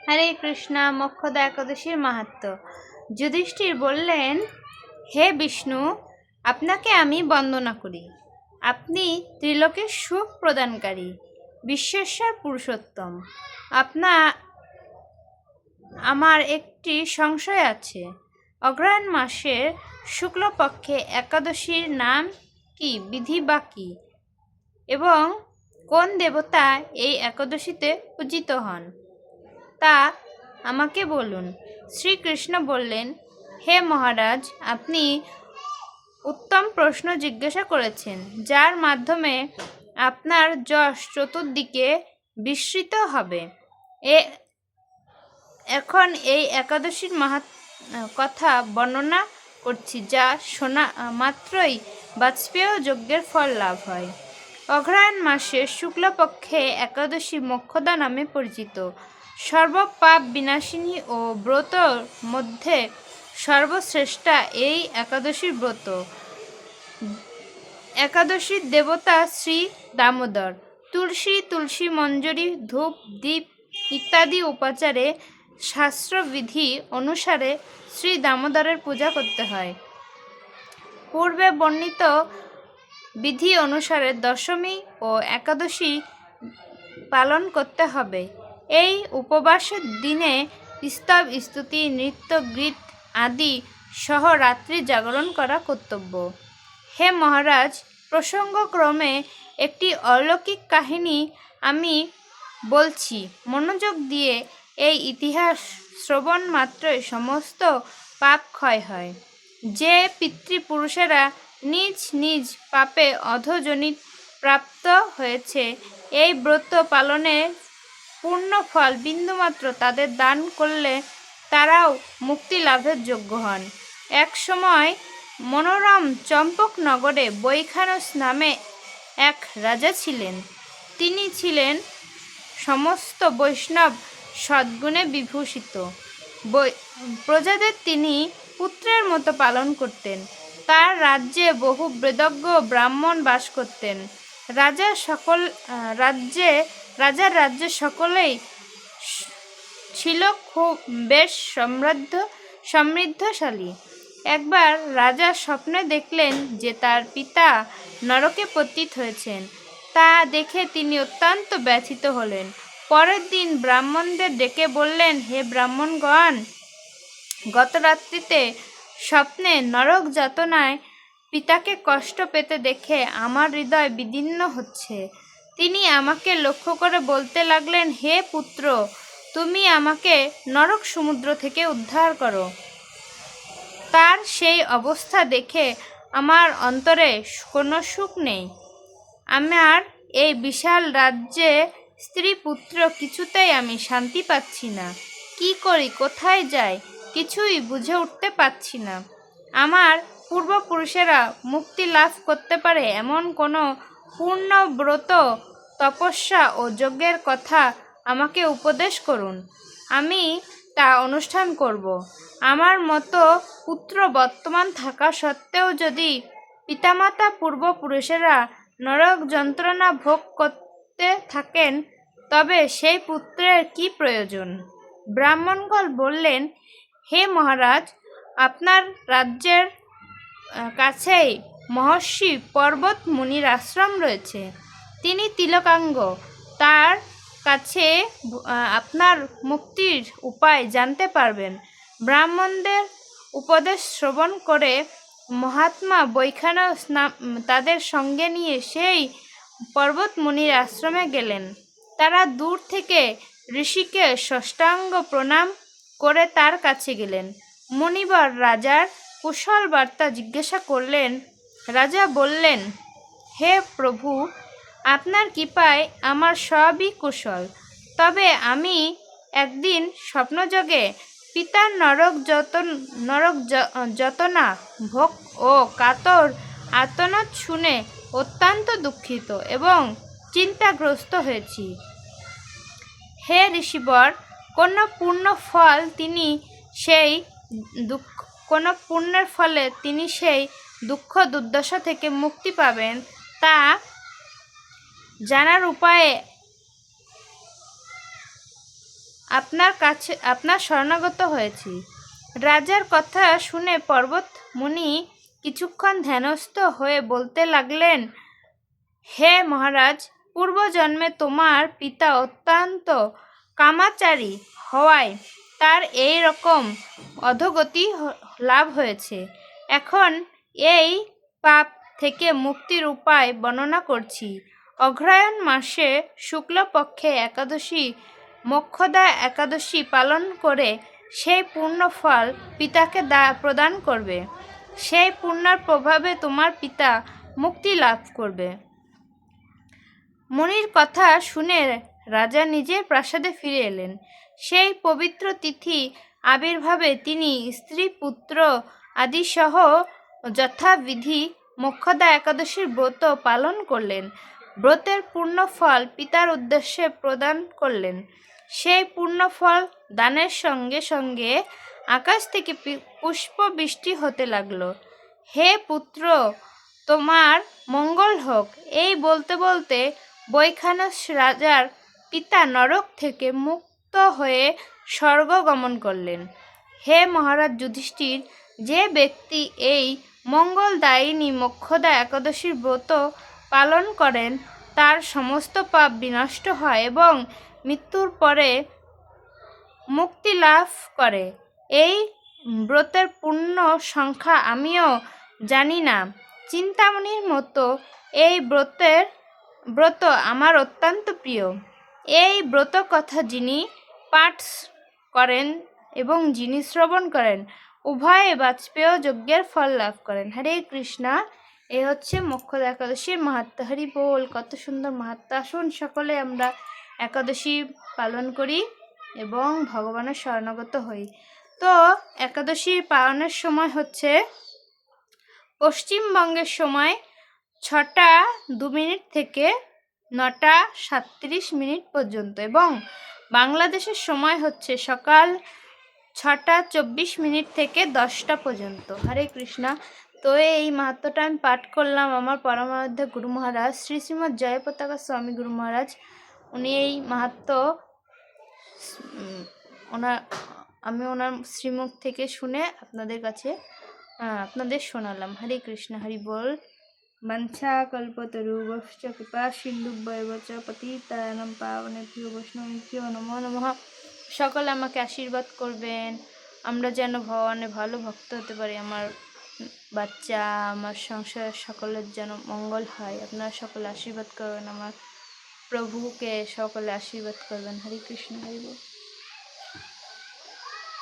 হরে কৃষ্ণ। মোক্ষদা একাদশীর মাহাত্ম্য। যুধিষ্ঠির বললেন, হে বিষ্ণু, আপনাকে আমি বন্দনা করি। আপনি ত্রিলোকের সুখ প্রদানকারী, বিশ্বেশ্বর পুরুষোত্তম। আমার একটি সংশয় আছে। অগ্রহায়ণ মাসের শুক্লপক্ষে একাদশীর নাম কি, বিধি বা কি, এবং কোন দেবতা এই একাদশীতে পূজিত হন, তা আমাকে বলুন। শ্রীকৃষ্ণ বললেন, হে মহারাজ, আপনি উত্তম প্রশ্ন জিজ্ঞাসা করেছেন, যার মাধ্যমে আপনার যশ চতুর্দিকে বিস্তৃত হবে। এখন এই একাদশীর কথা বর্ণনা করছি, যা শোনা মাত্রই বাজপেয় যজ্ঞের ফল লাভ হয়। অগ্রহায়ণ মাসের শুক্লপক্ষে একাদশী মোক্ষদা নামে পরিচিত। সর্বপাপ বিনাশিনী ও ব্রতর মধ্যে সর্বশ্রেষ্ঠা এই একাদশীর ব্রত। একাদশীর দেবতা শ্রী দামোদর। তুলসী মঞ্জরি, ধূপ, দীপ ইত্যাদি উপাচারে শাস্ত্রবিধি অনুসারে শ্রী দামোদরের পূজা করতে হয়। পূর্বে বর্ণিত বিধি অনুসারে দশমী ও একাদশী পালন করতে হবে। এই উপবাসের দিনে স্তব, স্তুতি, নৃত্য, গীত আদি সহ রাত্রি জাগরণ করা কর্তব্য। হে মহারাজ, প্রসঙ্গক্রমে একটি অলৌকিক কাহিনী আমি বলছি, মনোযোগ দিয়ে। এই ইতিহাস শ্রবণ মাত্রই সমস্ত পাপ ক্ষয় হয়। যে পিতৃপুরুষেরা নিজ নিজ পাপে অধোজনি প্রাপ্ত হয়েছে, এই ব্রত পালনের পূর্ণ ফল বিন্দুমাত্র তাদের দান করলে তারাও মুক্তি লাভের যোগ্য হন। এক সময় মনোরম চম্পকনগরে বৈখানস নামে এক রাজা ছিলেন। তিনি ছিলেন সমস্ত বৈষ্ণব সদ্গুণে বিভূষিত। প্রজাদের তিনি পুত্রের মতো পালন করতেন। তার রাজ্যে বহু বেদজ্ঞ ব্রাহ্মণ বাস করতেন। রাজার রাজ্যে সকলেই ছিল খুব বেশ সমৃদ্ধশালী। একবার রাজা স্বপ্নে দেখলেন যে তার পিতা নরকে পতিত হয়েছেন। তা দেখে তিনি অত্যন্ত ব্যথিত হলেন। পরের দিন ব্রাহ্মণদের ডেকে বললেন, হে ব্রাহ্মণগণ, গত রাত্রিতে স্বপ্নে নরক যাতনায় পিতাকে কষ্ট পেতে দেখে আমার হৃদয় বিদীর্ণ হচ্ছে। তিনি আমাকে লক্ষ্য করে বলতে লাগলেন, হে পুত্র, তুমি আমাকে নরক সমুদ্র থেকে উদ্ধার করো। তার সেই অবস্থা দেখে আমার অন্তরে কোনো সুখ নেই। আমার এই বিশাল রাজ্যে স্ত্রী পুত্র কিছুতেই আমি শান্তি পাচ্ছি না। কি করি, কোথায় যাই, কিছুই বুঝে উঠতে পারছি না। আমার পূর্বপুরুষেরা মুক্তি লাভ করতে পারে এমন কোনো পূর্ণ ব্রত, তপস্যা ও যজ্ঞের কথা আমাকে উপদেশ করুন। আমি তা অনুষ্ঠান করব। আমার মতো পুত্র বর্তমান থাকা সত্ত্বেও যদি পিতামাতা পূর্বপুরুষেরা নরক যন্ত্রণা ভোগ করতে থাকেন, তবে সেই পুত্রের কি প্রয়োজন? ব্রাহ্মণগণ বললেন, হে মহারাজ, আপনার রাজ্যের কাছেই মহর্ষি পর্বত মুনির আশ্রম রয়েছে। তিনি তিলকাঙ্গ। তার কাছে আপনার মুক্তির উপায় জানতে পারবেন। ব্রাহ্মণদের উপদেশ শ্রবণ করে মহাত্মা বৈখানস তাদের সঙ্গে নিয়ে সেই পর্বত মুনির আশ্রমে গেলেন। তারা দূর থেকে ঋষিকে ষষ্ঠাঙ্গ প্রণাম করে তার কাছে গেলেন। মুনিবর রাজার কুশল বার্তা জিজ্ঞাসা করলেন। রাজা বললেন, হে প্রভু, আপনার কৃপায় আমার সবই কুশল। তবে আমি একদিন স্বপ্নযোগে পিতার নরক যতনা ভোগ ও কাতর আর্তনাদ শুনে অত্যন্ত দুঃখিত এবং চিন্তাগ্রস্ত হয়েছি। হে ঋষিবর, কোনো পুণ্যের ফলে তিনি সেই দুঃখ দুর্দশা থেকে মুক্তি পাবেন, তা জানার উপায়ে আপনার শরণাগত হয়েছি। রাজার কথা শুনে পর্বত মুনি কিছুক্ষণ ধ্যানস্থ হয়ে বলতে লাগলেন, হে মহারাজ, পূর্বজন্মে তোমার পিতা অত্যন্ত কামাচারী হওয়ায় তার এই রকম অধোগতি লাভ হয়েছে। এখন এই পাপ থেকে মুক্তির উপায় বর্ণনা করছি। অগ্রহায়ণ মাসে শুক্লপক্ষে একাদশী মোক্ষদা একাদশী পালন করে সেই পূর্ণ ফল পিতাকে প্রদান করবে। সেই পুণ্যের প্রভাবে তোমার পিতা মুক্তি লাভ করবে। মুনির কথা শুনে রাজা নিজের প্রাসাদে ফিরে এলেন। সেই পবিত্র তিথি আবির্ভাবে তিনি স্ত্রী পুত্র আদি সহ যথাবিধি মোক্ষদা একাদশীর ব্রত পালন করলেন। ব্রতের পূর্ণ ফল পিতার উদ্দেশ্যে প্রদান করলেন। সেই পূর্ণ ফল দানের সঙ্গে সঙ্গে আকাশ থেকে পুষ্প বৃষ্টি হতে লাগলো। হে পুত্র, তোমার মঙ্গল হোক। এই বলতে বলতে বৈখানস রাজার পিতা নরক থেকে মুক্ত হয়ে স্বর্গ গমন করলেন। হে মহারাজ যুধিষ্ঠির, যে ব্যক্তি এই মঙ্গলদায়িনী মোক্ষদা একাদশীর ব্রত পালন করেন তার সমস্ত পাপ বিনষ্ট হয় এবং মৃত্যুর পরে মুক্তি লাভ করে। এই ব্রতের পূর্ণ সংখ্যা আমিও জানি না। চিন্তামণির মতো এই ব্রত আমার অত্যন্ত প্রিয়। এই ব্রত কথা যিনি পাঠ করেন এবং যিনি শ্রবণ করেন উভয়ে বাজপেয় যজ্ঞের ফল লাভ করেন। হরে কৃষ্ণা। এই হচ্ছে মোক্ষদা একাদশীর মাহাত্ম্য। হরি বল। কত সুন্দর মাহাত্ম্য। আসুন সকলে আমরা একাদশী পালন করি এবং ভগবানের শরণাগত হই। তো একাদশী পালনের সময় হচ্ছে পশ্চিমবঙ্গের সময় 6টা 2 মিনিট থেকে 9টা 37 মিনিট পর্যন্ত এবং বাংলাদেশের সময় হচ্ছে সকাল 6টা 24 মিনিট থেকে 10টা পর্যন্ত। হরে কৃষ্ণা। তো এই মাহাত্ম্যটা আমি পাঠ করলাম আমার পরমারাধ্য গুরু মহারাজ শ্রী শ্রীমৎ জয়পতাকা স্বামী গুরু মহারাজ। উনি এই মাহাত্ম্য আমি ওনার শ্রীমুখ থেকে শুনে আপনাদের শোনালাম। হরে কৃষ্ণ। হরি বল। বাঞ্ছা কল্পতরুভ্যশ্চ কৃপা সিন্ধুভ্যেব চ পতিতানাং পাবনেভ্যো বৈষ্ণবেভ্যো নমো নমঃ। সকলে আমাকে আশীর্বাদ করবেন, আমরা যেন ভগবানের ভালো ভক্ত হতে পারি। আমার বাচ্চা, আমার সংসার সকলের যেন মঙ্গল হয়। আপনারা সকলে আশীর্বাদ করবেন, আমার প্রভুকে সকলে আশীর্বাদ করবেন। হরে কৃষ্ণ। হরি বল।